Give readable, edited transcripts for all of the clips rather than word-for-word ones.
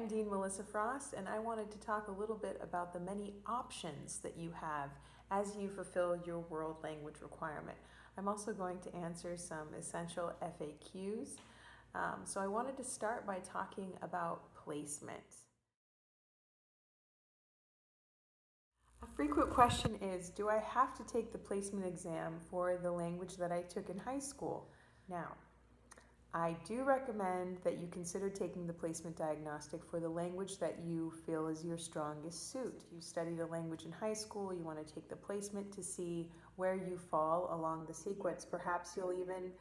I'm Dean Melissa Frost, and I wanted to talk a little bit about the many options that you have as you fulfill your world language requirement. I'm also going to answer some essential FAQs. So I wanted to start by talking about placement. A frequent question is, do I have to take the placement exam for the language that I took in high school? Now, I do recommend that you consider taking the placement diagnostic for the language that you feel is your strongest suit. If you studied a language in high school, you want to take the placement to see where you fall along the sequence. Perhaps you'll even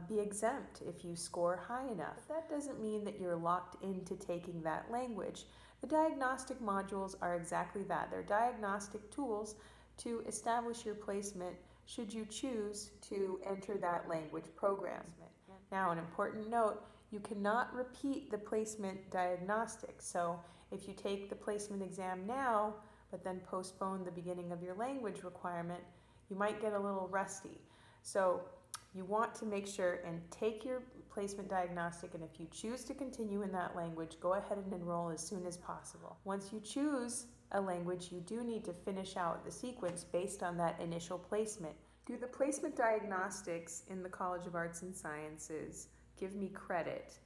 be exempt if you score high enough. But that doesn't mean that you're locked into taking that language. The diagnostic modules are exactly that. They're diagnostic tools to establish your placement should you choose to enter that language program. Now, an important note, you cannot repeat the placement diagnostic. So if you take the placement exam now, but then postpone the beginning of your language requirement, you might get a little rusty. So you want to make sure and take your placement diagnostic, and if you choose to continue in that language, go ahead and enroll as soon as possible. Once you choose a language, you do need to finish out the sequence based on that initial placement. Do the placement diagnostics in the College of Arts and Sciences give me credit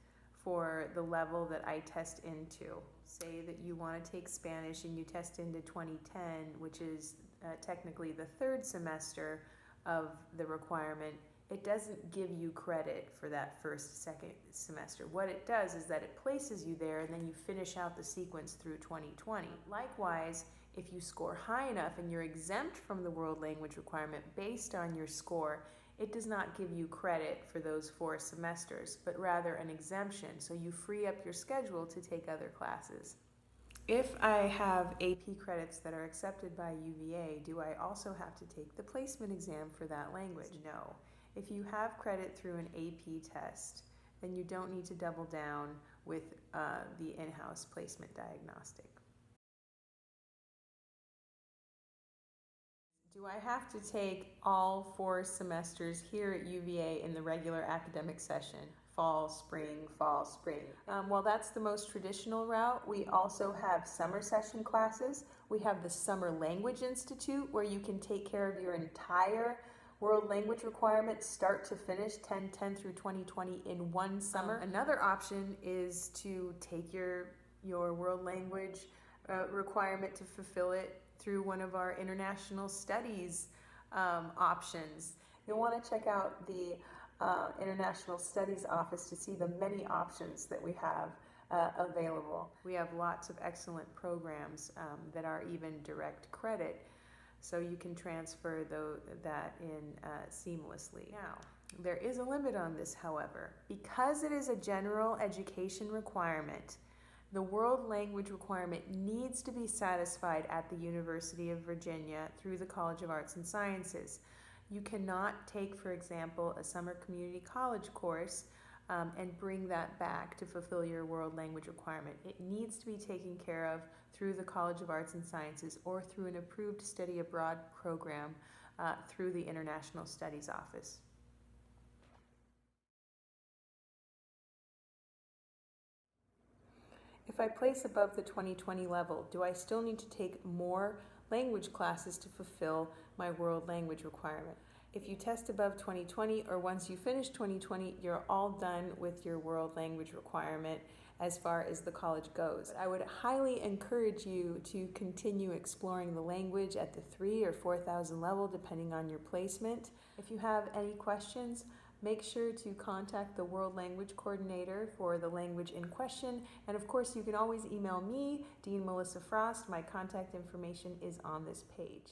for the level that I test into? Say that you want to take Spanish and you test into 2010, which is technically the third semester of the requirement. It doesn't give you credit for that second semester. What it does is that it places you there, and then you finish out the sequence through 2020. Likewise, if you score high enough and you're exempt from the world language requirement based on your score, it does not give you credit for those 4 semesters, but rather an exemption, so you free up your schedule to take other classes. If I have AP credits that are accepted by UVA, do I also have to take the placement exam for that language? No. If you have credit through an AP test, then you don't need to double down with the in-house placement diagnostic. Do I have to take all 4 semesters here at UVA in the regular academic session? Fall, spring, fall, spring. Well, that's the most traditional route. We also have summer session classes. We have the Summer Language Institute, where you can take care of your entire world language requirements start to finish, 10 through 2020 in one summer. Another option is to take your world language requirement to fulfill it through one of our international studies options. You'll want to check out the International Studies Office to see the many options that we have available. We have lots of excellent programs that are even direct credit, so you can transfer that in seamlessly. Now, there is a limit on this, however. Because it is a general education requirement, the world language requirement needs to be satisfied at the University of Virginia through the College of Arts and Sciences. You cannot take, for example, a summer community college course and bring that back to fulfill your world language requirement. It needs to be taken care of through the College of Arts and Sciences or through an approved study abroad program through the International Studies Office. If I place above the 2020 level, do I still need to take more language classes to fulfill my world language requirement? If you test above 2020, or once you finish 2020, you're all done with your world language requirement as far as the college goes. I would highly encourage you to continue exploring the language at the 3,000 or 4,000 level, depending on your placement. If you have any questions, make sure to contact the World Language Coordinator for the language in question. And of course, you can always email me, Dean Melissa Frost. My contact information is on this page.